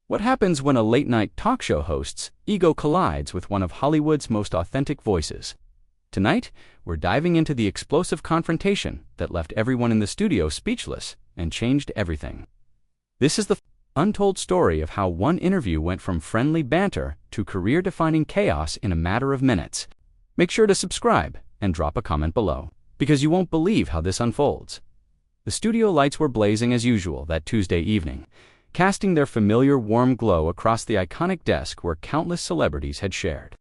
What happens when a late-night talk show host's ego collides with one of Hollywood's most authentic voices? Tonight, we're diving into the explosive confrontation that left everyone in the studio speechless and changed everything. This is the untold story of how one interview went from friendly banter to career-defining chaos in a matter of minutes. Make sure to subscribe and drop a comment below, because you won't believe how this unfolds. The studio lights were blazing as usual that Tuesday evening, casting their familiar warm glow across the iconic desk where countless celebrities had shared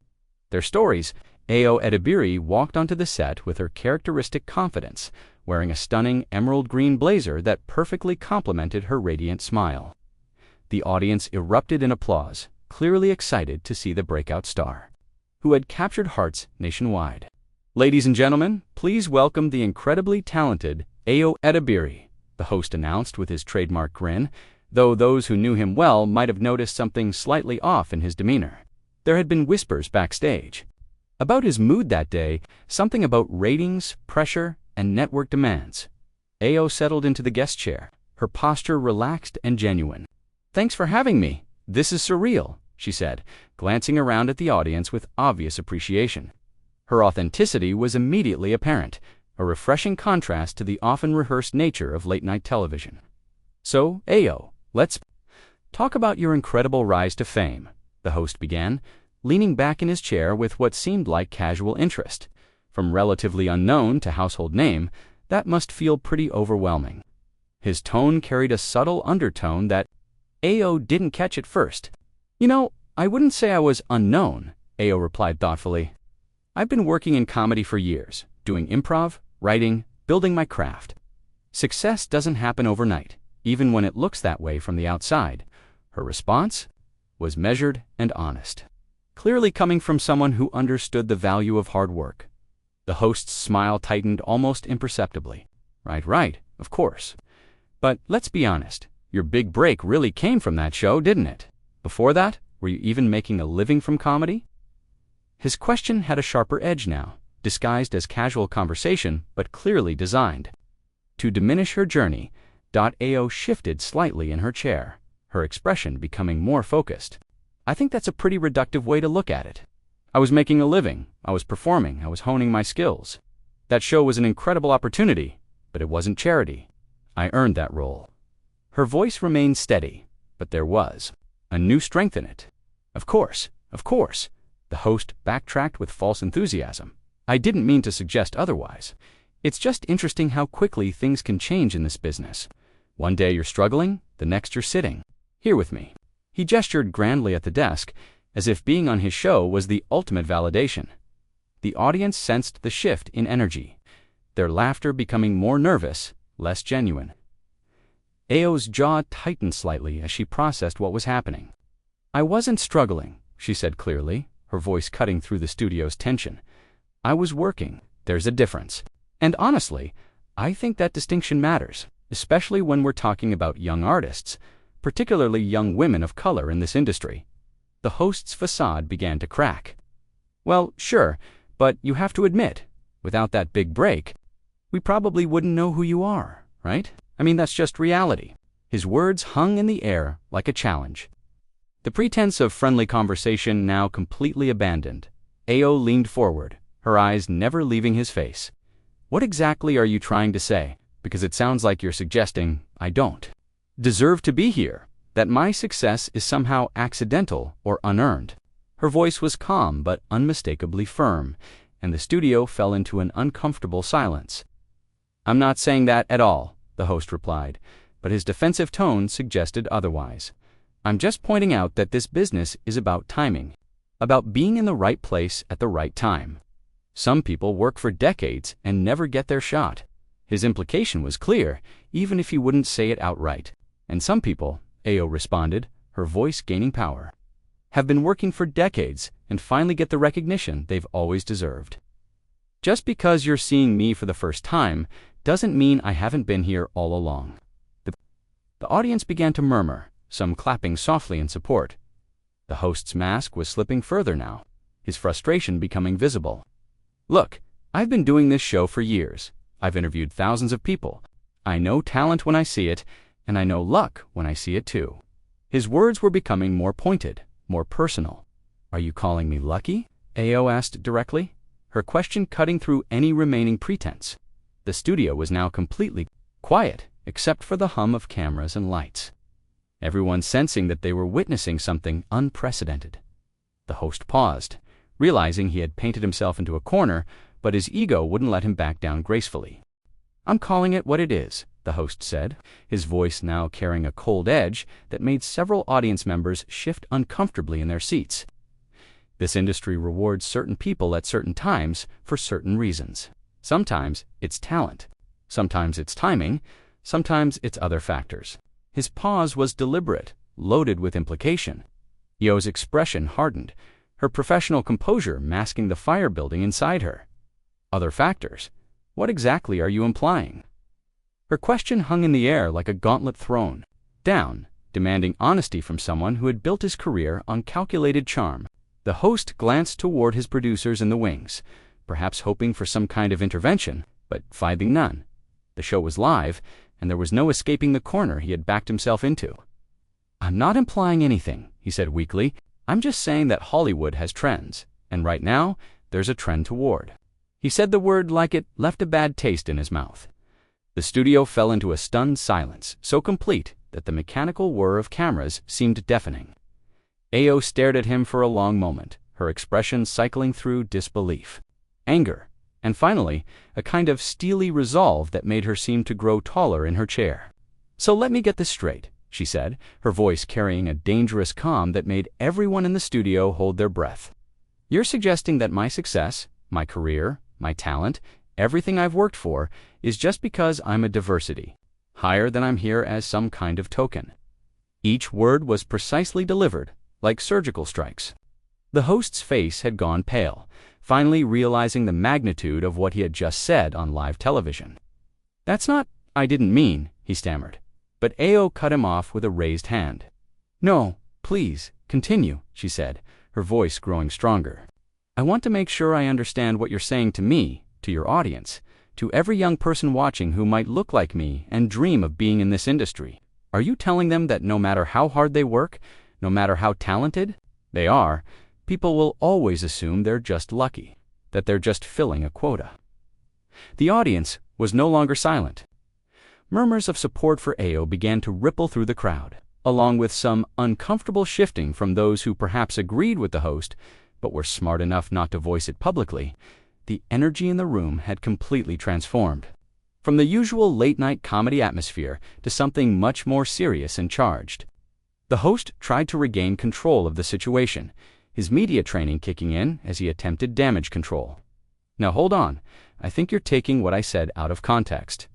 their stories. Edebiri walked onto the set with her characteristic confidence, wearing a stunning emerald green blazer that perfectly complemented her radiant smile. The audience erupted in applause, clearly excited to see the breakout star, who had captured hearts nationwide. Ladies and gentlemen, please welcome the incredibly talented Edebiri, the host announced with his trademark grin, though those who knew him well might have noticed something slightly off in his demeanor. There had been whispers backstage about his mood that day, something about ratings, pressure, and network demands. Settled into the guest chair, her posture relaxed and genuine. "Thanks for having me. This is surreal," she said, glancing around at the audience with obvious appreciation. Her authenticity was immediately apparent, a refreshing contrast to the often rehearsed nature of late-night television. "So, let's talk about your incredible rise to fame," the host began, leaning back in his chair with what seemed like casual interest. From relatively unknown to household name, that must feel pretty overwhelming. His tone carried a subtle undertone that didn't catch at first. "I wouldn't say I was unknown," replied thoughtfully. "I've been working in comedy for years, doing improv, writing, building my craft. Success doesn't happen overnight, even when it looks that way from the outside." Her response was measured and honest, clearly coming from someone who understood the value of hard work. The host's smile tightened almost imperceptibly. Right, of course. But let's be honest, your big break really came from that show, didn't it? Before that, were you even making a living from comedy?" His question had a sharper edge now, disguised as casual conversation, but clearly designed to diminish her journey. Shifted slightly in her chair, her expression becoming more focused. "I think that's a pretty reductive way to look at it. I was making a living, I was performing, I was honing my skills. That show was an incredible opportunity, but it wasn't charity. I earned that role." Her voice remained steady, but there was a new strength in it. Of course, the host backtracked with false enthusiasm. "I didn't mean to suggest otherwise. It's just interesting how quickly things can change in this business. One day you're struggling, the next you're sitting here with me." He gestured grandly at the desk, as if being on his show was the ultimate validation. The audience sensed the shift in energy, their laughter becoming more nervous, less genuine. Ao's jaw tightened slightly as she processed what was happening. "I wasn't struggling," she said clearly, her voice cutting through the studio's tension. "I was working. There's a difference. And honestly, I think that distinction matters, especially when we're talking about young artists, particularly young women of color in this industry." The host's facade began to crack. "Well, sure, but you have to admit, without that big break, we probably wouldn't know who you are, right? I mean, that's just reality." His words hung in the air like a challenge. The pretense of friendly conversation now completely abandoned, leaned forward, her eyes never leaving his face. "What exactly are you trying to say? Because it sounds like you're suggesting I don't deserve to be here, that my success is somehow accidental or unearned." Her voice was calm but unmistakably firm, and the studio fell into an uncomfortable silence. "I'm not saying that at all," the host replied, but his defensive tone suggested otherwise. "I'm just pointing out that this business is about timing, about being in the right place at the right time. Some people work for decades and never get their shot." His implication was clear, even if he wouldn't say it outright. "And some people," responded, her voice gaining power, "have been working for decades and finally get the recognition they've always deserved. Just because you're seeing me for the first time doesn't mean I haven't been here all along." The audience began to murmur, some clapping softly in support. The host's mask was slipping further now, his frustration becoming visible. "Look, I've been doing this show for years. I've interviewed thousands of people. I know talent when I see it, and I know luck when I see it too. His words were becoming more pointed, more personal. "Are you calling me lucky?" Ao asked directly, her question cutting through any remaining pretense. The studio was now completely quiet, except for the hum of cameras and lights. Everyone sensing that they were witnessing something unprecedented. The host paused, realizing he had painted himself into a corner, but his ego wouldn't let him back down gracefully. "I'm calling it what it is," the host said, his voice now carrying a cold edge that made several audience members shift uncomfortably in their seats. This industry rewards certain people at certain times for certain reasons. Sometimes it's talent, sometimes it's timing, sometimes it's other factors. His pause was deliberate, loaded with implication. Yo's expression hardened, her professional composure masking the fire building inside her. "Other factors? What exactly are you implying?" Her question hung in the air like a gauntlet thrown down, demanding honesty from someone who had built his career on calculated charm. The host glanced toward his producers in the wings, perhaps hoping for some kind of intervention, but finding none. The show was live, and there was no escaping the corner he had backed himself into. "I'm not implying anything," he said weakly. "I'm just saying that Hollywood has trends, and right now, there's a trend toward." He said the word like it left a bad taste in his mouth. The studio fell into a stunned silence, so complete that the mechanical whir of cameras seemed deafening. Ao stared at him for a long moment, her expression cycling through disbelief, anger, and finally, a kind of steely resolve that made her seem to grow taller in her chair. "So let me get this straight," she said, her voice carrying a dangerous calm that made everyone in the studio hold their breath. "You're suggesting that my success, my career, my talent, everything I've worked for, is just because I'm a diversity, higher than I'm here as some kind of token." Each word was precisely delivered, like surgical strikes. The host's face had gone pale, finally realizing the magnitude of what he had just said on live television. "That's not, I didn't mean," he stammered. But Ao cut him off with a raised hand. "No, please, continue," she said, her voice growing stronger. "I want to make sure I understand what you're saying to me, to your audience, to every young person watching who might look like me and dream of being in this industry. Are you telling them that no matter how hard they work, no matter how talented they are, people will always assume they're just lucky, that they're just filling a quota?" The audience was no longer silent. Murmurs of support for Ao began to ripple through the crowd, along with some uncomfortable shifting from those who perhaps agreed with the host, but were smart enough not to voice it publicly. The energy in the room had completely transformed, from the usual late-night comedy atmosphere to something much more serious and charged. The host tried to regain control of the situation, his media training kicking in as he attempted damage control. "Now hold on, I think you're taking what I said out of context.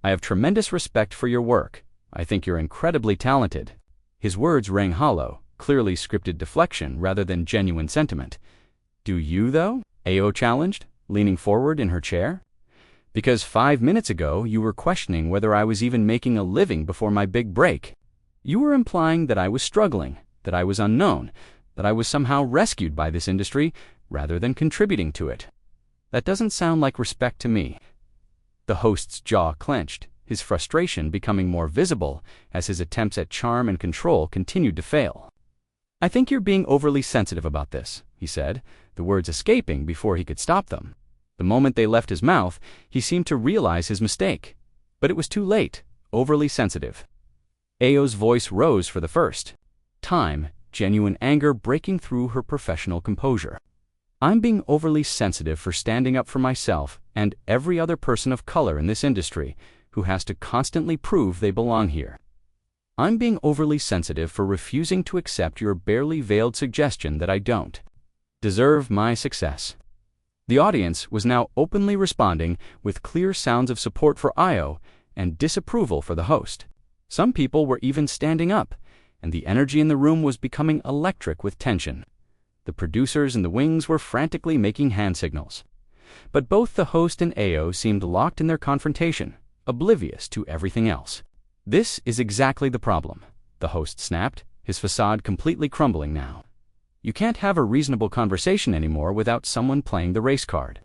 I have tremendous respect for your work. I think you're incredibly talented." His words rang hollow, clearly scripted deflection rather than genuine sentiment. "Do you, though?" Ao challenged, leaning forward in her chair. "Because 5 minutes ago you were questioning whether I was even making a living before my big break. You were implying that I was struggling, that I was unknown, that I was somehow rescued by this industry rather than contributing to it. That doesn't sound like respect to me." The host's jaw clenched, his frustration becoming more visible as his attempts at charm and control continued to fail. "I think you're being overly sensitive about this," he said, the words escaping before he could stop them. The moment they left his mouth, he seemed to realize his mistake. But it was too late, overly sensitive. Ao's voice rose for the first time, genuine anger breaking through her professional composure. "I'm being overly sensitive for standing up for myself and every other person of color in this industry who has to constantly prove they belong here. I'm being overly sensitive for refusing to accept your barely veiled suggestion that I don't deserve my success." The audience was now openly responding with clear sounds of support for Ao and disapproval for the host. Some people were even standing up, and the energy in the room was becoming electric with tension. The producers in the wings were frantically making hand signals. But both the host and Ao seemed locked in their confrontation, oblivious to everything else. "This is exactly the problem," the host snapped, his facade completely crumbling now. "You can't have a reasonable conversation anymore without someone playing the race card.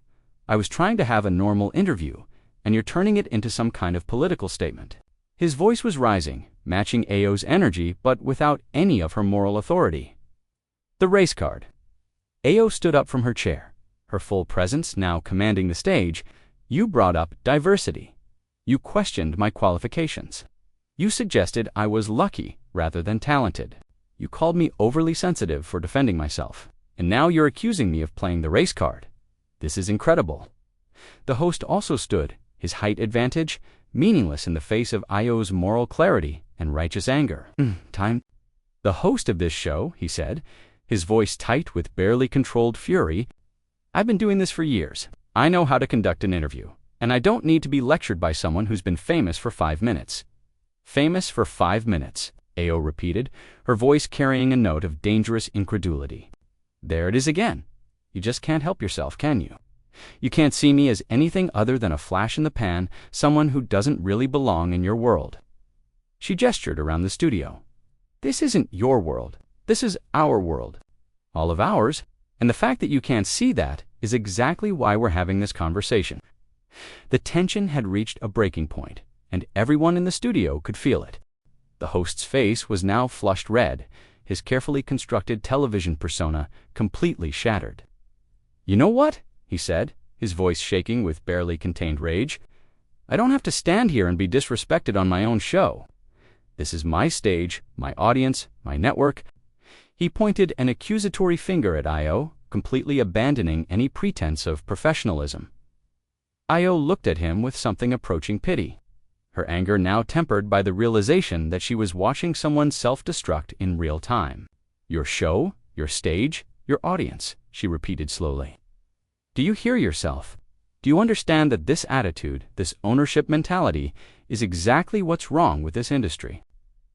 I was trying to have a normal interview, and you're turning it into some kind of political statement." His voice was rising, matching Ao's energy but without any of her moral authority. The race card. Ao stood up from her chair, her full presence now commanding the stage. You brought up diversity. You questioned my qualifications. You suggested I was lucky rather than talented. You called me overly sensitive for defending myself. And now you're accusing me of playing the race card. This is incredible. The host also stood, his height advantage meaningless in the face of Ao's moral clarity and righteous anger. Time. The host of this show, he said, his voice tight with barely controlled fury. I've been doing this for years. I know how to conduct an interview, and I don't need to be lectured by someone who's been famous for 5 minutes. Famous for 5 minutes, Ao repeated, her voice carrying a note of dangerous incredulity. There it is again. You just can't help yourself, can you? You can't see me as anything other than a flash in the pan, someone who doesn't really belong in your world. She gestured around the studio. This isn't your world. This is our world. All of ours. And the fact that you can't see that is exactly why we're having this conversation. The tension had reached a breaking point, and everyone in the studio could feel it. The host's face was now flushed red, his carefully constructed television persona completely shattered. You know what? He said, his voice shaking with barely contained rage. I don't have to stand here and be disrespected on my own show. This is my stage, my audience, my network. He pointed an accusatory finger at Ao, completely abandoning any pretense of professionalism. Ao looked at him with something approaching pity, her anger now tempered by the realization that she was watching someone self-destruct in real time. Your show, your stage, your audience, she repeated slowly. Do you hear yourself? Do you understand that this attitude, this ownership mentality, is exactly what's wrong with this industry?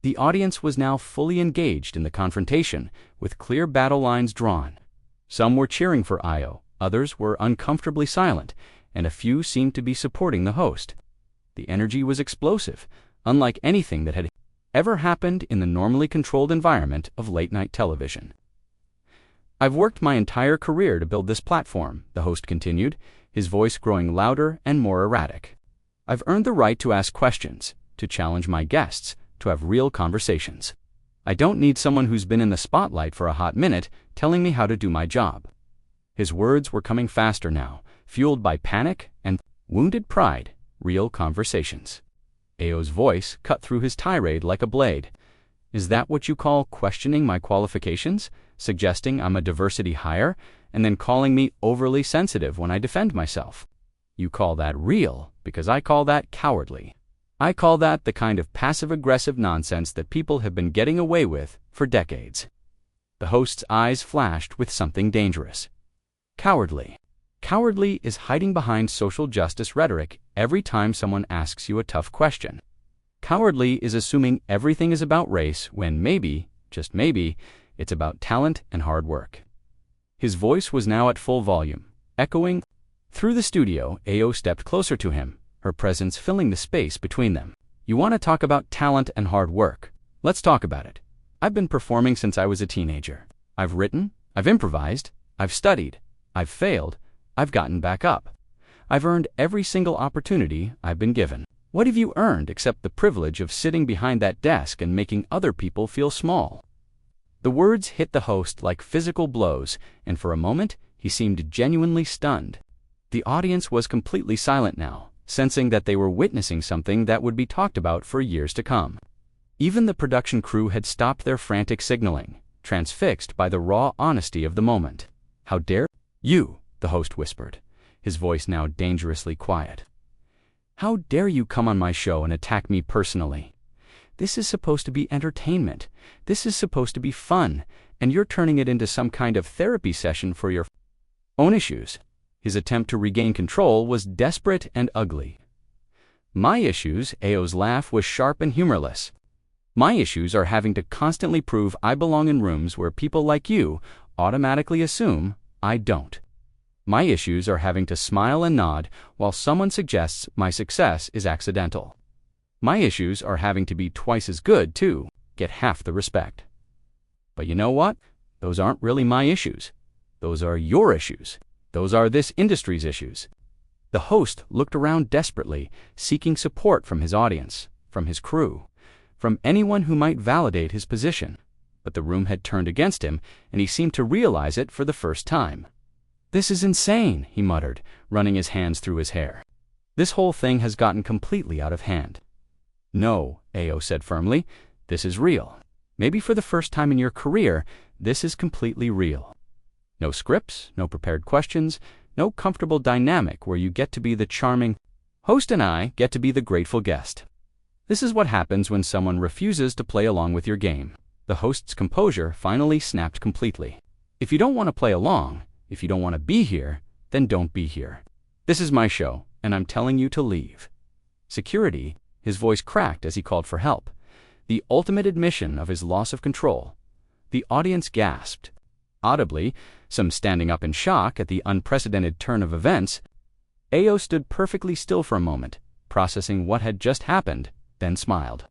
The audience was now fully engaged in the confrontation, with clear battle lines drawn. Some were cheering for Ao, others were uncomfortably silent, and a few seemed to be supporting the host. The energy was explosive, unlike anything that had ever happened in the normally controlled environment of late-night television. I've worked my entire career to build this platform, the host continued, his voice growing louder and more erratic. I've earned the right to ask questions, to challenge my guests, to have real conversations. I don't need someone who's been in the spotlight for a hot minute telling me how to do my job. His words were coming faster now, fueled by panic and wounded pride. Real conversations. Ao's voice cut through his tirade like a blade. Is that what you call questioning my qualifications? Suggesting I'm a diversity hire, and then calling me overly sensitive when I defend myself? You call that real, because I call that cowardly. I call that the kind of passive-aggressive nonsense that people have been getting away with for decades. The host's eyes flashed with something dangerous. Cowardly. Cowardly is hiding behind social justice rhetoric every time someone asks you a tough question. Cowardly is assuming everything is about race when maybe, just maybe, it's about talent and hard work. His voice was now at full volume, echoing. Through the studio, Ao stepped closer to him, her presence filling the space between them. You want to talk about talent and hard work? Let's talk about it. I've been performing since I was a teenager. I've written, I've improvised, I've studied, I've failed, I've gotten back up. I've earned every single opportunity I've been given. What have you earned except the privilege of sitting behind that desk and making other people feel small? The words hit the host like physical blows, and for a moment, he seemed genuinely stunned. The audience was completely silent now, sensing that they were witnessing something that would be talked about for years to come. Even the production crew had stopped their frantic signaling, transfixed by the raw honesty of the moment. How dare you? The host whispered, his voice now dangerously quiet. How dare you come on my show and attack me personally? This is supposed to be entertainment. This is supposed to be fun, and you're turning it into some kind of therapy session for your own issues. His attempt to regain control was desperate and ugly. My issues, Ao's laugh was sharp and humorless. My issues are having to constantly prove I belong in rooms where people like you automatically assume I don't. My issues are having to smile and nod while someone suggests my success is accidental. My issues are having to be twice as good, too, get half the respect. But you know what? Those aren't really my issues. Those are your issues. Those are this industry's issues. The host looked around desperately, seeking support from his audience, from his crew, from anyone who might validate his position. But the room had turned against him, and he seemed to realize it for the first time. "This is insane," he muttered, running his hands through his hair. "This whole thing has gotten completely out of hand." "No," Ao said firmly, "this is real. Maybe for the first time in your career, this is completely real. No scripts, no prepared questions, no comfortable dynamic where you get to be the charming host and I get to be the grateful guest. This is what happens when someone refuses to play along with your game." The host's composure finally snapped completely. "If you don't want to play along, if you don't want to be here, then don't be here. This is my show, and I'm telling you to leave." Security, his voice cracked as he called for help. The ultimate admission of his loss of control. The audience gasped. Audibly, some standing up in shock at the unprecedented turn of events. Ao stood perfectly still for a moment, processing what had just happened, then smiled.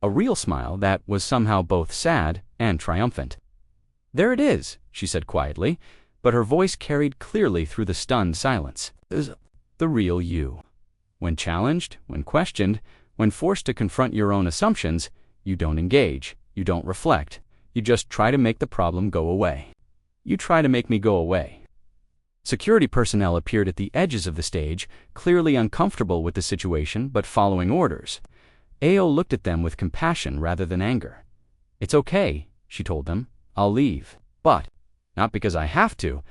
A real smile that was somehow both sad and triumphant. "There it is," she said quietly, but her voice carried clearly through the stunned silence. "The real you. When challenged, when questioned, when forced to confront your own assumptions, you don't engage, you don't reflect, you just try to make the problem go away. You try to make me go away." Security personnel appeared at the edges of the stage, clearly uncomfortable with the situation but following orders. Ao looked at them with compassion rather than anger. "It's okay," she told them. "I'll leave. But not because I have to.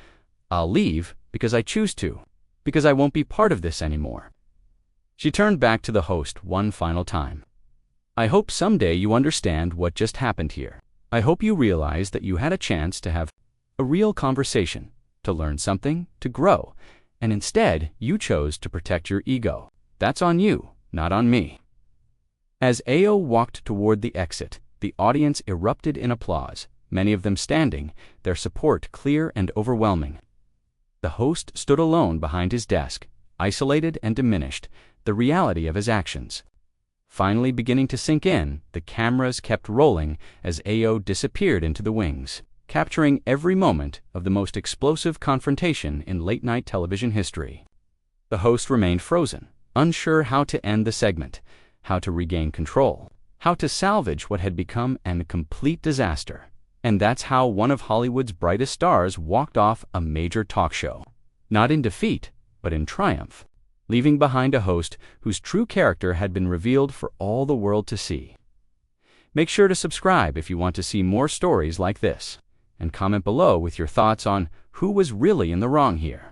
I'll leave because I choose to. Because I won't be part of this anymore." She turned back to the host one final time. "I hope someday you understand what just happened here. I hope you realize that you had a chance to have a real conversation, to learn something, to grow, and instead you chose to protect your ego. That's on you, not on me." As Ao walked toward the exit, the audience erupted in applause, many of them standing, their support clear and overwhelming. The host stood alone behind his desk, isolated and diminished, the reality of his actions. Finally beginning to sink in, the cameras kept rolling as Ao disappeared into the wings, capturing every moment of the most explosive confrontation in late-night television history. The host remained frozen, unsure how to end the segment, how to regain control, how to salvage what had become a complete disaster. And that's how one of Hollywood's brightest stars walked off a major talk show. Not in defeat, but in triumph, leaving behind a host whose true character had been revealed for all the world to see. Make sure to subscribe if you want to see more stories like this, and comment below with your thoughts on who was really in the wrong here.